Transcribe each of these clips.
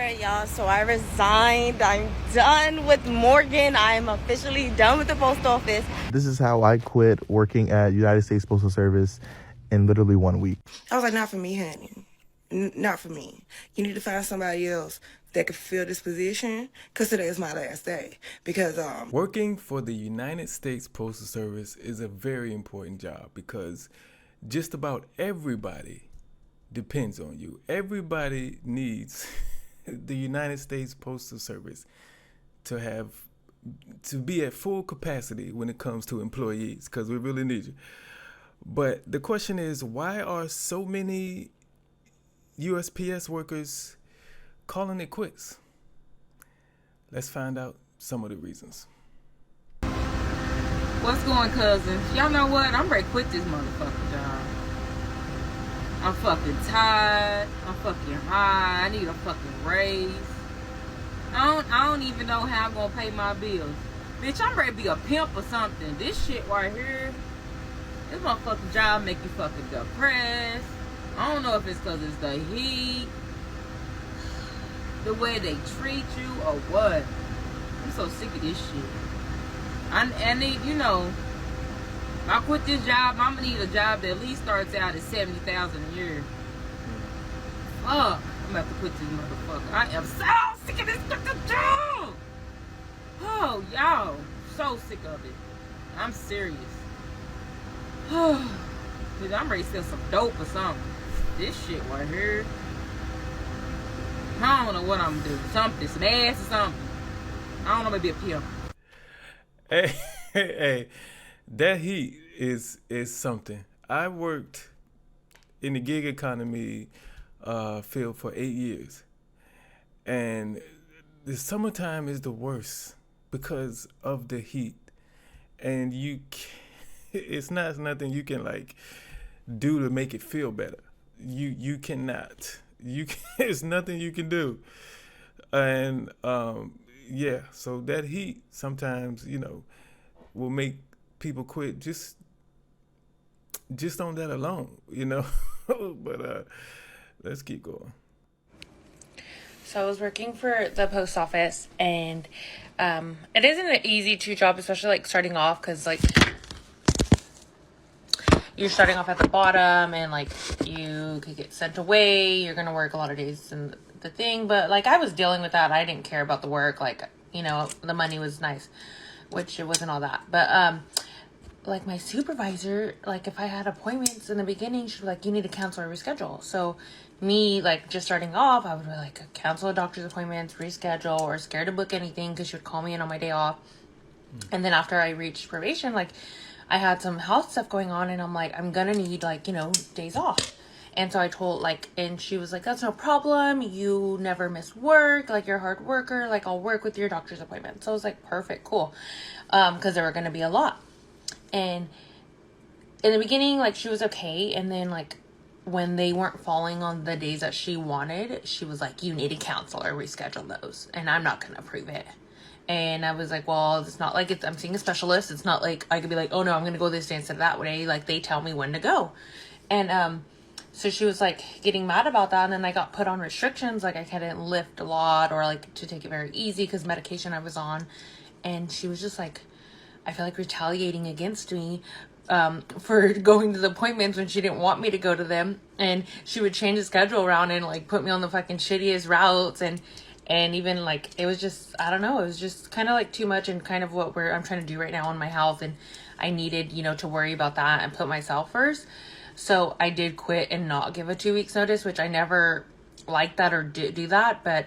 Right, y'all. So I resigned. I'm done with Morgan. I'm officially done with the post office. This is how I quit working at United States Postal Service in literally 1 week. I was like, not for me, honey. Not for me. You need to find somebody else that could fill this position, because today is my last day. Because working for the United States Postal Service is a very important job because just about everybody depends on you. Everybody needs the United States Postal Service to be at full capacity when it comes to employees, because we really need you. But the question is, why are so many USPS workers calling it quits? Let's find out some of the reasons. What's going, cousins? Y'all know what? I'm ready to quit this motherfucking job. I'm fucking tired. I'm fucking high. I need a fucking raise. I don't even know how I'm gonna pay my bills. Bitch, I'm ready to be a pimp or something. This shit right here, this motherfucking job make you fucking depressed. I don't know if it's because it's the heat, the way they treat you, or what. I'm so sick of this shit. I need, if I quit this job, I'm gonna need a job that at least starts out at $70,000 a year. Fuck, I'm about to quit this motherfucker. I am so sick of this fucking job. Oh, y'all, so sick of it. I'm serious. Dude, I'm ready to sell some dope or something. This shit right here, I don't know what I'm gonna do. Something, some ass or something. I don't know, maybe a pimp. Hey, that heat is something. I worked in the gig economy field for 8 years, and the summertime is the worst because of the heat, and it's not nothing you can do to make it feel better. You cannot. It's nothing you can do, and yeah. So that heat sometimes will make people quit just on that alone, But let's keep going. So I was working for the post office, and it isn't an easy job, especially starting off, because you're starting off at the bottom, and you could get sent away. You're gonna work a lot of days in the thing, but I was dealing with that. I didn't care about the work. The money was nice, which it wasn't all that. But my supervisor, if I had appointments in the beginning, she'd be like, you need to cancel or reschedule. So me, just starting off, I would be cancel a doctor's appointments, reschedule, or scared to book anything because she would call me in on my day off. And then after I reached probation, I had some health stuff going on, and I'm I'm gonna need days off. And so I told and she was like, that's no problem, you never miss work, you're a hard worker, I'll work with your doctor's appointment. So I was perfect, cool, because there were gonna be a lot. And in the beginning, she was okay, and then when they weren't falling on the days that she wanted, she was like, you need to cancel or reschedule those, and I'm not gonna approve it. And I was like, well, it's not I'm seeing a specialist. It's not I could be oh no, I'm going to go this day instead of that way. They tell me when to go. And so she was getting mad about that. And then I got put on restrictions. I couldn't lift a lot or to take it very easy because medication I was on. And she was just I feel retaliating against me for going to the appointments when she didn't want me to go to them. And she would change the schedule around and put me on the fucking shittiest routes. And even it was just, I don't know, it was just kind of too much, and kind of what I'm trying to do right now on my health. And I needed, to worry about that and put myself first. So I did quit and not give a 2 weeks notice, which I never liked that or did do that. But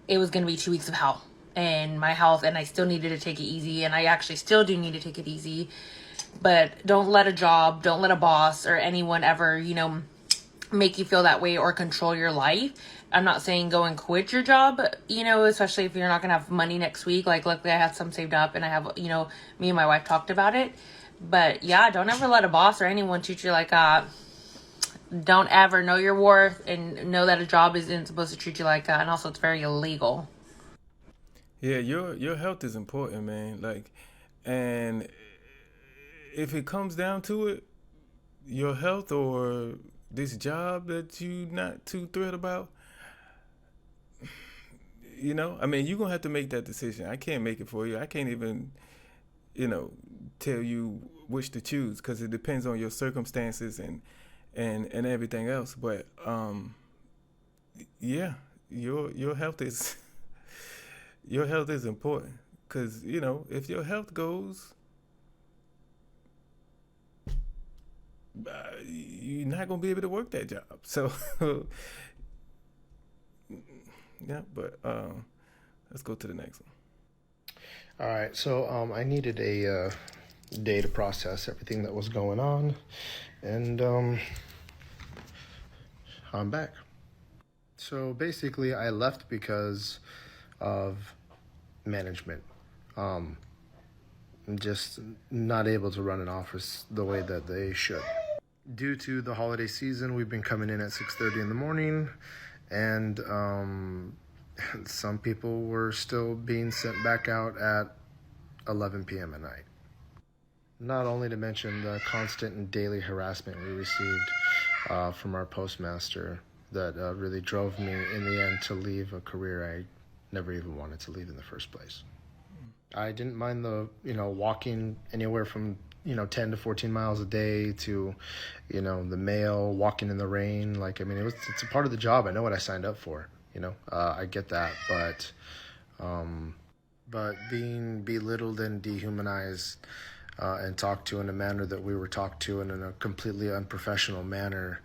it was going to be 2 weeks of hell and my health. And I still needed to take it easy. And I actually still do need to take it easy. But don't let a boss or anyone ever, make you feel that way or control your life. I'm not saying go and quit your job, especially if you're not going to have money next week. Luckily I have some saved up, and I have, me and my wife talked about it. But yeah, don't ever let a boss or anyone treat you like that. Don't ever know your worth, and know that a job isn't supposed to treat you like that. And also it's very illegal. Yeah, your health is important, man. And if it comes down to it, your health or this job that you not too thrilled about, You know, I mean, you're gonna have to make that decision. I can't make it for you. I can't even, tell you which to choose because it depends on your circumstances and everything else. But yeah, your health is your health is important because if your health goes, you're not gonna be able to work that job. So yeah, but let's go to the next one. All right, so I needed a day to process everything that was going on, and I'm back. So basically, I left because of management. I'm just not able to run an office the way that they should. Due to the holiday season, we've been coming in at 6:30 in the morning, and some people were still being sent back out at 11 p.m. at night. Not only to mention the constant and daily harassment we received from our postmaster that really drove me in the end to leave a career I never even wanted to leave in the first place. I didn't mind the, walking anywhere from, 10 to 14 miles a day to, the mail, walking in the rain. It's a part of the job. I know what I signed up for, I get that. But being belittled and dehumanized and talked to in a manner that we were talked to in a completely unprofessional manner,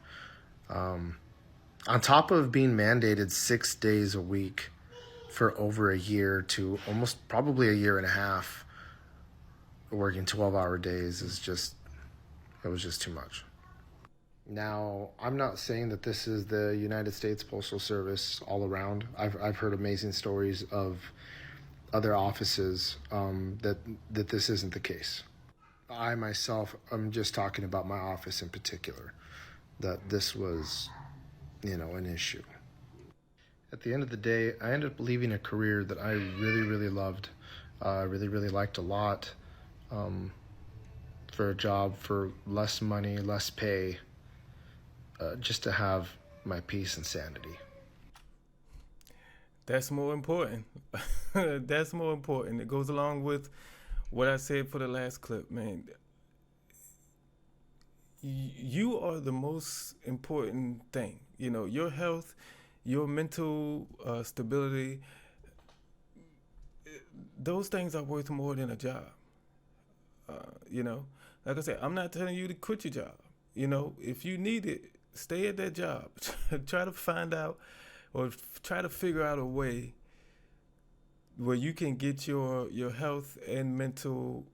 on top of being mandated 6 days a week for over a year to almost probably a year and a half, working 12-hour days it was just too much. Now, I'm not saying that this is the United States Postal Service all around. I've heard amazing stories of other offices that this isn't the case. I myself, I'm just talking about my office in particular, that this was, an issue. At the end of the day, I ended up leaving a career that I really, really loved, really, really liked a lot, for a job for less money, less pay, just to have my peace and sanity. That's more important. That's more important. It goes along with what I said for the last clip, man. You are the most important thing. Your health, your mental stability, those things are worth more than a job. Like I said, I'm not telling you to quit your job. If you need it, stay at that job. Try to find out or try to figure out a way where you can get your health and mental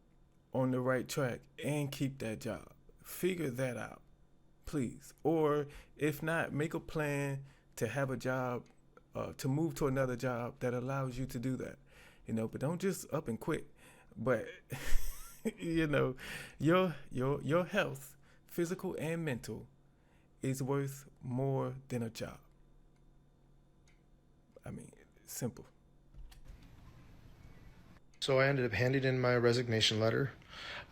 on the right track and keep that job. Figure that out, please. Or if not, make a plan to have a job, to move to another job that allows you to do that. But don't just up and quit. But your health, physical and mental, is worth more than a job. I mean, simple. So I ended up handing in my resignation letter.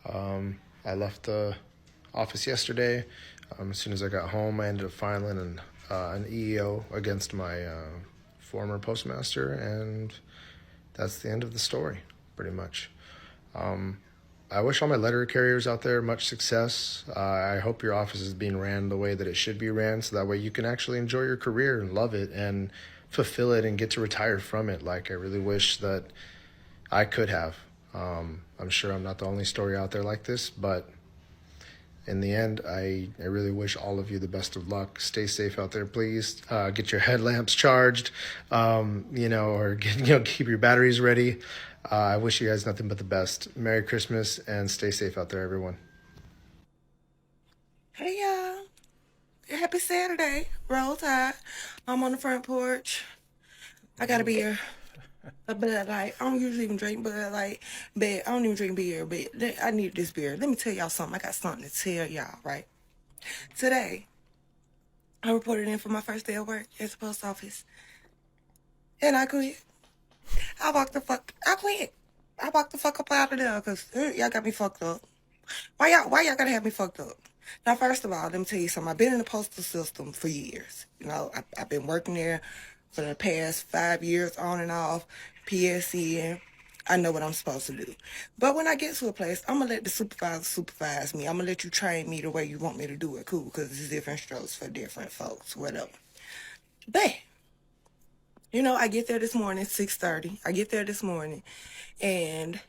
I left the office yesterday. As soon as I got home, I ended up filing an EEO against my former postmaster, and that's the end of the story, pretty much. I wish all my letter carriers out there much success. I hope your office is being ran the way that it should be ran, so that way you can actually enjoy your career and love it and fulfill it and get to retire from it like I really wish that I could have. I'm sure I'm not the only story out there like this, but in the end, I really wish all of you the best of luck. Stay safe out there, please. Get your headlamps charged, or keep your batteries ready. I wish you guys nothing but the best. Merry Christmas and stay safe out there, everyone. Hey, y'all. Happy Saturday. Roll Tide. I'm on the front porch. I got a beer. A Bud Light. I don't usually even drink Bud Light, but I don't even drink beer, but I need this beer. Let me tell y'all something. I got something to tell y'all, right? Today, I reported in for my first day of work at the post office, and I quit. I quit. I walked the fuck up out of there, because y'all got me fucked up. Why y'all gotta have me fucked up? Now, first of all, let me tell you something. I've been in the postal system for years. I've been working there for the past 5 years on and off, PSN. I know what I'm supposed to do. But when I get to a place, I'm going to let the supervisor supervise me. I'm going to let you train me the way you want me to do it. Cool, because it's different strokes for different folks, whatever. But, you know, I get there this morning, 6:30. I get there this morning, and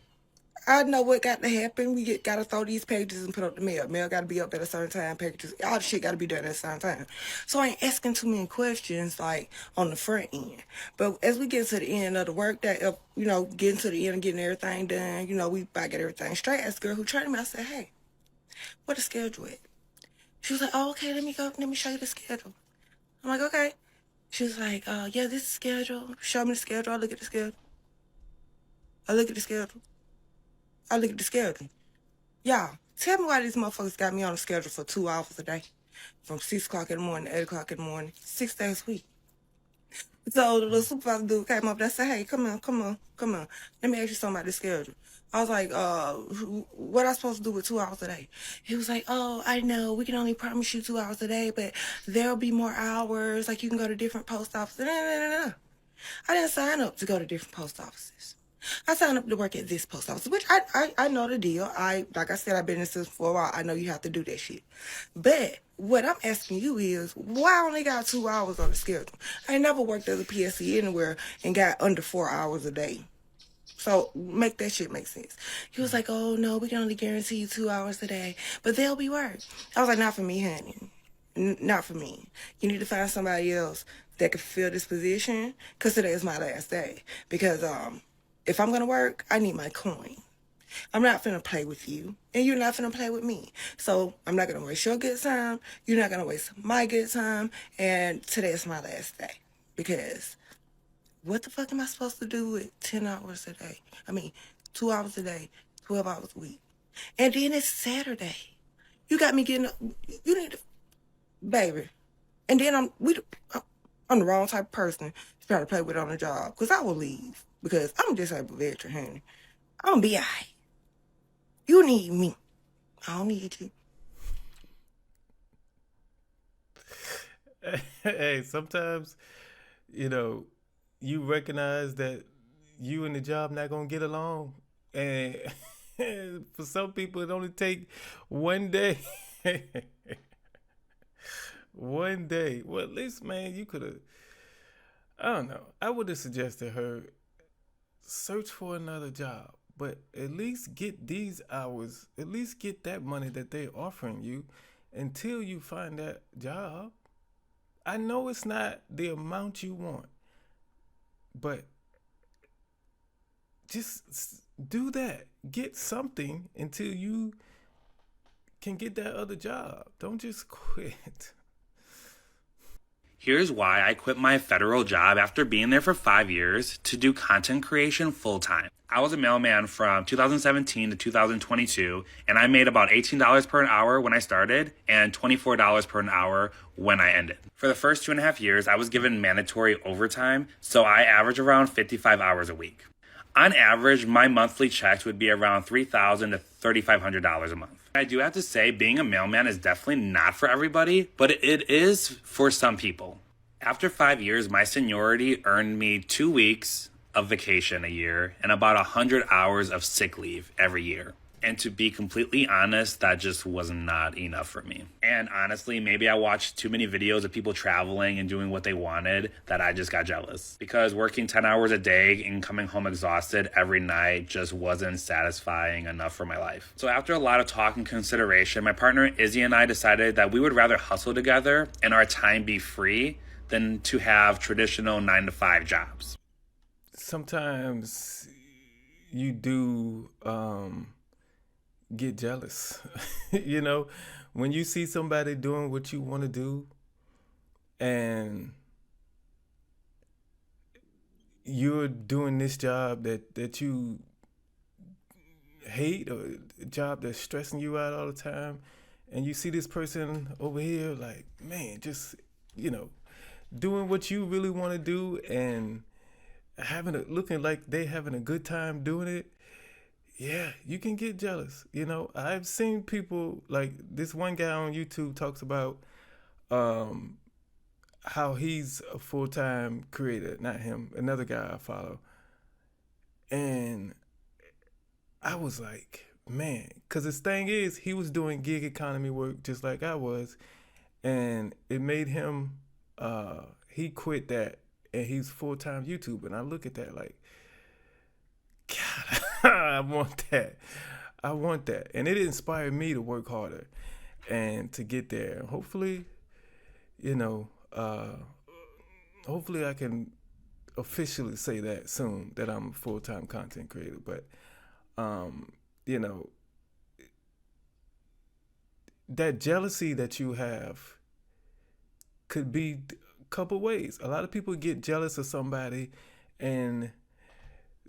I know what got to happen. We got to throw these pages and put up the mail. Mail got to be up at a certain time. Packages, all the shit got to be done at a certain time. So I ain't asking too many questions, like, on the front end. But as we get to the end of the work day, you know, getting to the end and getting everything done, you know, we about to get everything straight. I asked the girl who trained me, I said, hey, what the schedule at? She was like, oh, okay, let me show you the schedule. I'm like, okay. She was like, yeah, this is schedule. Show me the schedule. I look at the schedule. I look at the schedule. I look at the schedule. Y'all, tell me why these motherfuckers got me on the schedule for 2 hours a day. From 6 o'clock in the morning to 8 o'clock in the morning, 6 days a week. So the little supervisor dude came up and I said, hey, come on. Let me ask you something about this schedule. I was like, what I supposed to do with 2 hours a day? He was like, oh, I know, we can only promise you 2 hours a day, but there'll be more hours. Like, you can go to different post offices. No. I didn't sign up to go to different post offices. I signed up to work at this post office, which I know the deal. Like I said, I've been in this for a while. I know you have to do that shit. But what I'm asking you is, why I only got 2 hours on the schedule? I ain't never worked as a PSC anywhere and got under 4 hours a day. So make that shit make sense. He was like, oh, no, we can only guarantee you 2 hours a day, but there'll be work. I was like, not for me, honey. Not for me. You need to find somebody else that can fill this position, because today is my last day. Because if I'm going to work, I need my coin. I'm not finna play with you, and you're not finna play with me. So I'm not going to waste your good time. You're not going to waste my good time. And today is my last day. Because what the fuck am I supposed to do with 10 hours a day? 2 hours a day, 12 hours a week. And then it's Saturday. You got me getting up. You need to, baby. And then I'm the wrong type of person to try to play with on the job. Because I will leave. Because I'm a disabled veteran, honey. I'm going to be all right. You need me. I don't need you. Hey, sometimes, you know, you recognize that you and the job not going to get along. And for some people, it only take one day. One day. Well, at least, man, you could have, I don't know. I would have suggested her search for another job, but at least get these hours, at least get that money that they're offering you until you find that job. I know it's not the amount you want, but just do that. Get something until you can get that other job. Don't just quit. Here's why I quit my federal job after being there for 5 years to do content creation full time. I was a mailman from 2017 to 2022, and I made about $18 per hour when I started and $24 per hour when I ended. For the first 2.5 years, I was given mandatory overtime, so I averaged around 55 hours a week. On average, my monthly checks would be around $3,000 to $3,500 a month. I do have to say, being a mailman is definitely not for everybody, but it is for some people. After 5 years, my seniority earned me 2 weeks of vacation a year and about 100 hours of sick leave every year. And to be completely honest, that just was not enough for me. And honestly, maybe I watched too many videos of people traveling and doing what they wanted that I just got jealous. Because working 10 hours a day and coming home exhausted every night just wasn't satisfying enough for my life. So after a lot of talk and consideration, my partner Izzy and I decided that we would rather hustle together and our time be free than to have traditional 9-to-5 jobs. Sometimes you do get jealous. You know, when you see somebody doing what you want to do and you're doing this job that you hate, or a job that's stressing you out all the time, and you see this person over here like, man, just, you know, doing what you really want to do and looking like they having a good time doing it. Yeah, you can get jealous. You know, I've seen people, like this one guy on YouTube talks about, how he's a full-time creator, not him, another guy I follow. And I was like, man, because his thing is, he was doing gig economy work just like I was, and it made him, he quit that, and he's full-time YouTube. And I look at that like, God, I want that. I want that. And it inspired me to work harder and to get there. Hopefully, you know, hopefully I can officially say that soon, that I'm a full-time content creator. But, you know, that jealousy that you have could be a couple ways. A lot of people get jealous of somebody and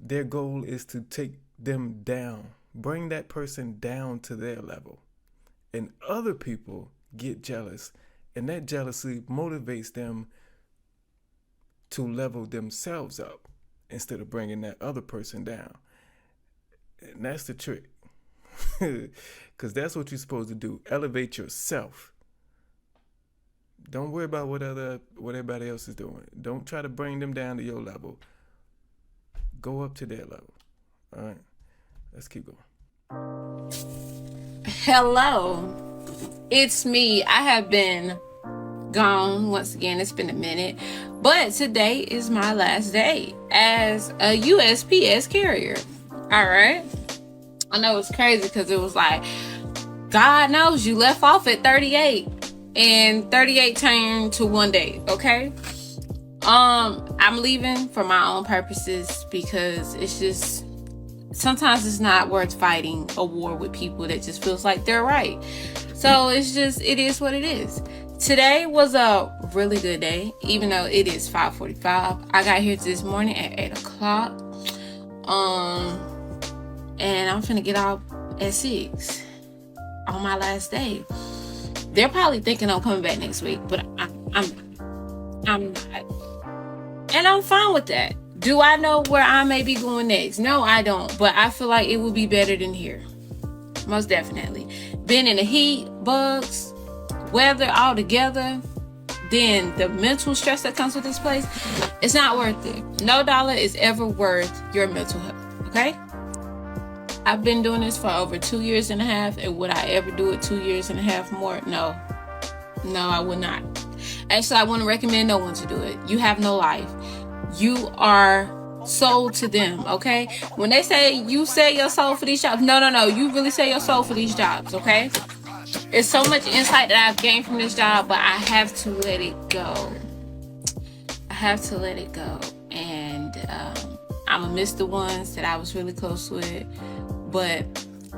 their goal is to take them down, bring that person down to their level. And other people get jealous, and that jealousy motivates them to level themselves up instead of bringing that other person down. And that's the trick. Because that's what you're supposed to do. Elevate yourself. Don't worry about what everybody else is doing. Don't try to bring them down to your level. Go up to their level. All right, let's keep going. Hello, it's me. I have been gone once again. It's been a minute, but today is my last day as a USPS carrier. All right, I know it's crazy because it was like, God knows you left off at 38 and 38 turned to 1 day. Okay. I'm leaving for my own purposes because it's just, sometimes it's not worth fighting a war with people that just feels like they're right. So it's just, it is what it is. Today was a really good day, even though it is 5:45. I got here this morning at 8 o'clock. And I'm finna get off at 6 on my last day. They're probably thinking I'm coming back next week, but I'm not. And I'm fine with that. Do I know where I may be going next? No, I don't. But I feel like it will be better than here. Most definitely. Being in the heat, bugs, weather all together, then the mental stress that comes with this place, it's not worth it. No dollar is ever worth your mental health. Okay? I've been doing this for over 2 years and a half. And would I ever do it 2 years and a half more? No. No, I would not. Actually, I wouldn't recommend no one to do it. You have no life. You are sold to them, okay? When they say you sell your soul for these jobs, no. You really sell your soul for these jobs, okay? There's so much insight that I've gained from this job, but I have to let it go. I have to let it go. And I'm going to miss the ones that I was really close with. But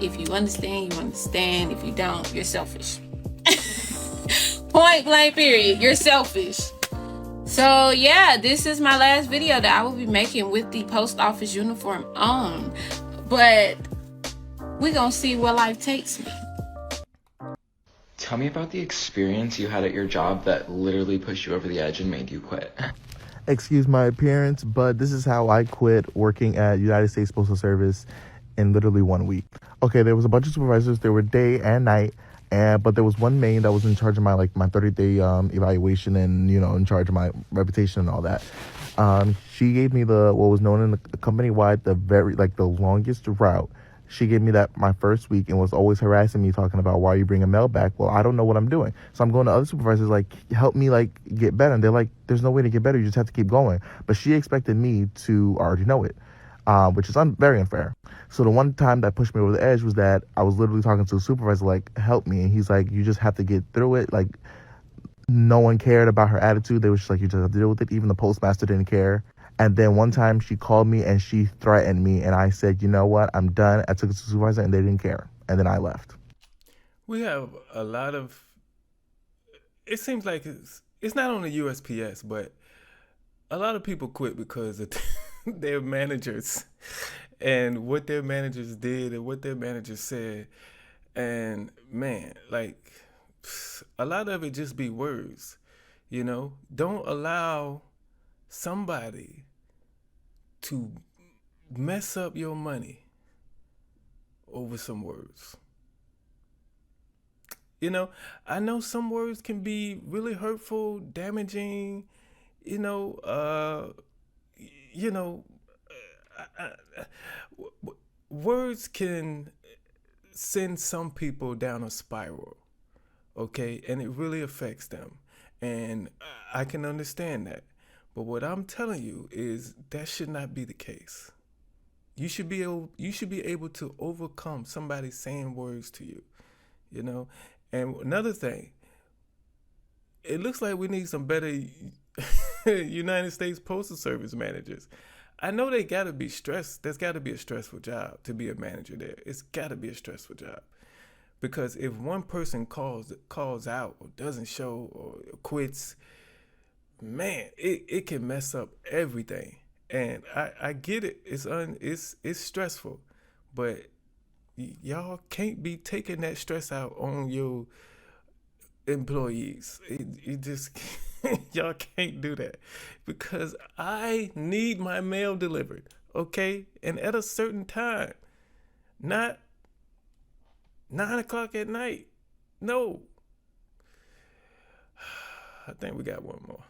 if you understand, you understand. If you don't, you're selfish. Point blank period. You're selfish. So yeah, this is my last video that I will be making with the post office uniform on. But we're gonna see where life takes me. Tell me about the experience you had at your job that literally pushed you over the edge and made you quit. Excuse my appearance, but this is how I quit working at United States Postal Service in literally 1 week. Okay, there was a bunch of supervisors. There were day and night. But there was one main that was in charge of my 30-day evaluation and, in charge of my reputation and all that. She gave me what was known in the company-wide, the longest route. She gave me that my first week and was always harassing me, talking about, why are you bringing mail back? Well, I don't know what I'm doing. So I'm going to other supervisors, help me, get better. And they're like, there's no way to get better. You just have to keep going. But she expected me to already know it. Which is very unfair. So the one time that pushed me over the edge was that I was literally talking to a supervisor, help me. And he's like, you just have to get through it. No one cared about her attitude. They was just like, you just have to deal with it. Even the postmaster didn't care. And then one time she called me and she threatened me. And I said, you know what? I'm done. I took it to the supervisor and they didn't care. And then I left. We have a lot of, it seems like it's not only USPS, but a lot of people quit because of their managers and what their managers did and what their managers said. And man, a lot of it just be words, Don't allow somebody to mess up your money over some words. You know, I know some words can be really hurtful, damaging, you know, you know, words can send some people down a spiral, okay? And it really affects them. And I can understand that. But what I'm telling you is that should not be the case. You should be able to overcome somebody saying words to you, you know? And another thing, it looks like we need some better United States Postal Service managers. I know they gotta be stressed. There's gotta be a stressful job to be a manager there. It's gotta be a stressful job. Because if one person calls out or doesn't show or quits, man, it can mess up everything. And I get it. It's stressful. But y'all can't be taking that stress out on your employees. It just y'all can't do that, because I need my mail delivered, okay, and at a certain time, not 9 o'clock at night. No. I think we got one more.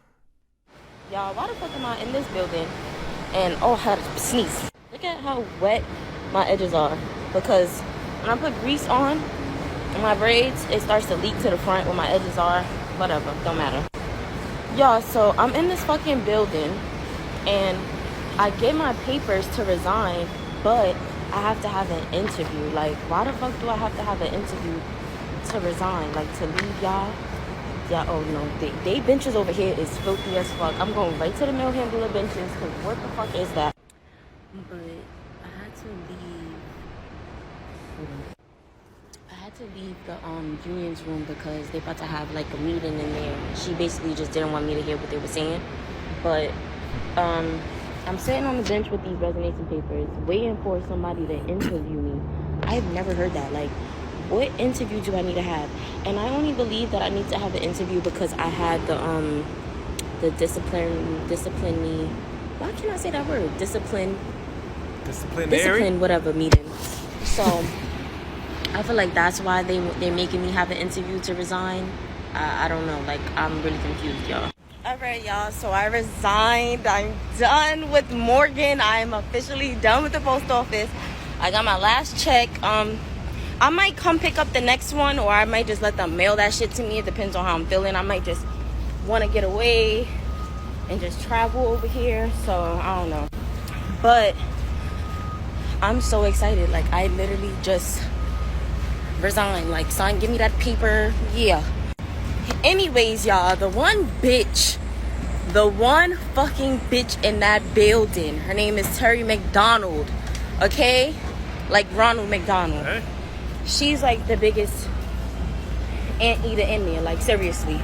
Y'all, why the fuck am I in this building and I had to sneeze? Look at how wet my edges are, because when I put grease on my braids, it starts to leak to the front where my edges are. Whatever, don't matter. Y'all, so I'm in this fucking building and I get my papers to resign, but I have to have an interview. Like, why the fuck do I have to have an interview to resign? Like, to leave y'all? Yeah, oh no, they benches over here is filthy as fuck. I'm going right to the mail handler benches, because what the fuck is that? But I had to leave. I had to leave the union's room because they about to have like a meeting in there. She basically just didn't want me to hear what they were saying. But I'm sitting on the bench with these resignation papers, waiting for somebody to interview me. I've never heard that. Like, what interview do I need to have? And I only believe that I need to have an interview because I had the discipline. Why can't I say that word? Discipline, whatever meeting. So I feel like that's why they're making me have an interview to resign. I don't know. Like, I'm really confused, y'all. All right, y'all. So I resigned. I'm done with Morgan. I'm officially done with the post office. I got my last check. I might come pick up the next one, or I might just let them mail that shit to me. It depends on how I'm feeling. I might just want to get away and just travel over here. So I don't know. But I'm so excited. Like, I literally just resigned. Like, son, give me that paper. Yeah. Anyways, y'all, the one fucking bitch in that building, her name is Terry McDonald, okay? Like Ronald McDonald. Hey. She's like the biggest anteater in there, like, seriously.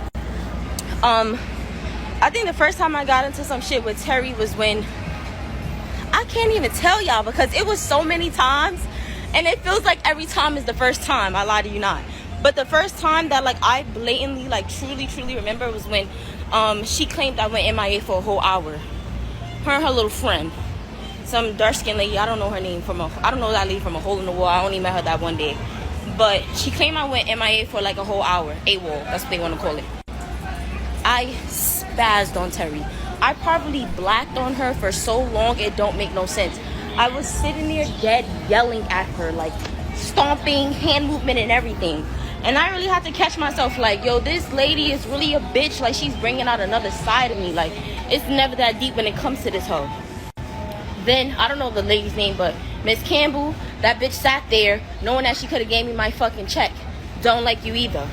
I think the first time I got into some shit with Terry was when, I can't even tell y'all because it was so many times, and it feels like every time is the first time. I lie to you not. But the first time that, like, I blatantly, like, truly remember was when she claimed I went MIA for a whole hour. Her and her little friend, some dark-skinned lady. I don't know her name I don't know that lady from a hole in the wall. I only met her that one day. But she claimed I went MIA for like a whole hour. AWOL, that's what they want to call it. I spazzed on Terry. I probably blacked on her for so long it don't make no sense. I was sitting there dead yelling at her, like stomping, hand movement and everything. And I really had to catch myself, like, yo, this lady is really a bitch. Like, she's bringing out another side of me. Like, it's never that deep when it comes to this hoe. Then, I don't know the lady's name, but Miss Campbell, that bitch sat there knowing that she could have gave me my fucking check. Don't like you either.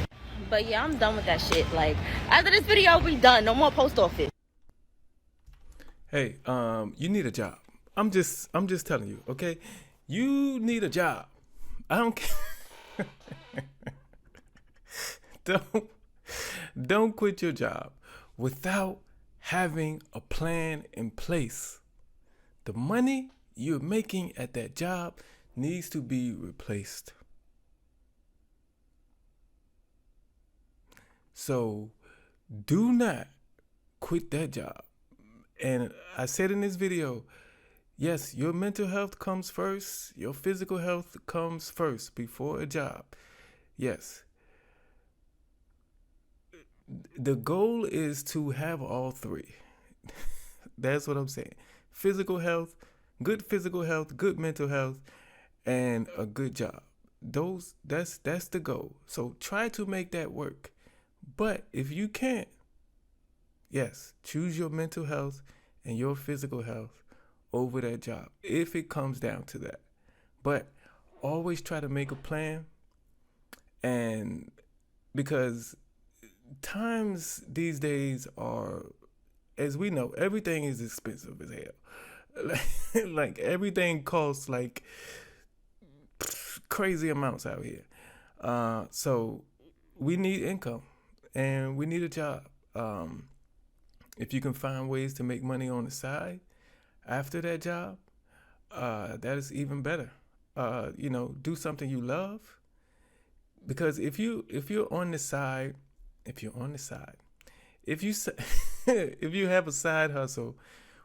But yeah, I'm done with that shit. Like, after this video, I'll be done. No more post office. Hey, you need a job. I'm just telling you, okay? You need a job. I don't care. Don't quit your job without having a plan in place. The money you're making at that job needs to be replaced. So do not quit that job. And I said in this video, yes, your mental health comes first. Your physical health comes first before a job. Yes. the goal is to have all three. That's what I'm saying. Physical health, good mental health, and a good job. That's the goal. So try to make that work. But if you can't, yes, choose your mental health and your physical health over that job if it comes down to that. But always try to make a plan, and because times these days are, as we know, everything is expensive as hell. Like everything costs like crazy amounts out here. So we need income and we need a job. If you can find ways to make money on the side after that job, that is even better. Do something you love, because if you're on the side, if you if you have a side hustle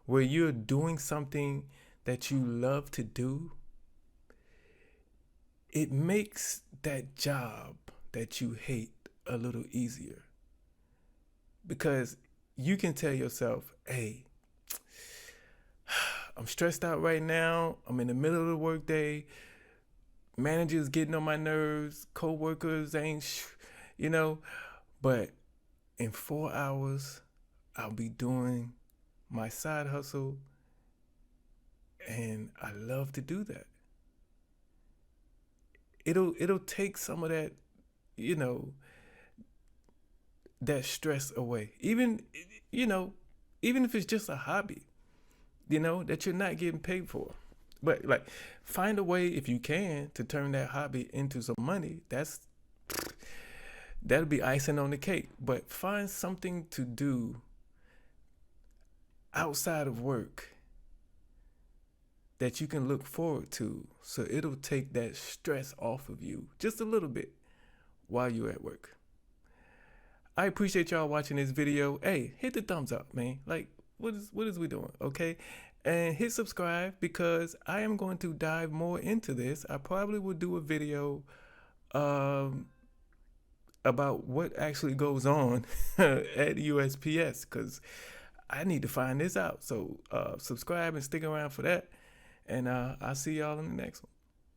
where you're doing something that you love to do, it makes that job that you hate a little easier, because you can tell yourself, hey, I'm stressed out right now. I'm in the middle of the workday. Managers getting on my nerves. Co-workers ain't, but in 4 hours, I'll be doing my side hustle, and I love to do that. It'll take some of that, that stress away. Even if it's just a hobby, that you're not getting paid for. But like, find a way, if you can, to turn that hobby into some money. That'll be icing on the cake. But find something to do outside of work that you can look forward to, so it'll take that stress off of you just a little bit while you're at work. I appreciate y'all watching this video. Hey, hit the thumbs up, man. Like, what is we doing? Okay. And hit subscribe, because I am going to dive more into this. I probably will do a video about what actually goes on at USPS, because I need to find this out. So subscribe and stick around for that. And I'll see y'all in the next one.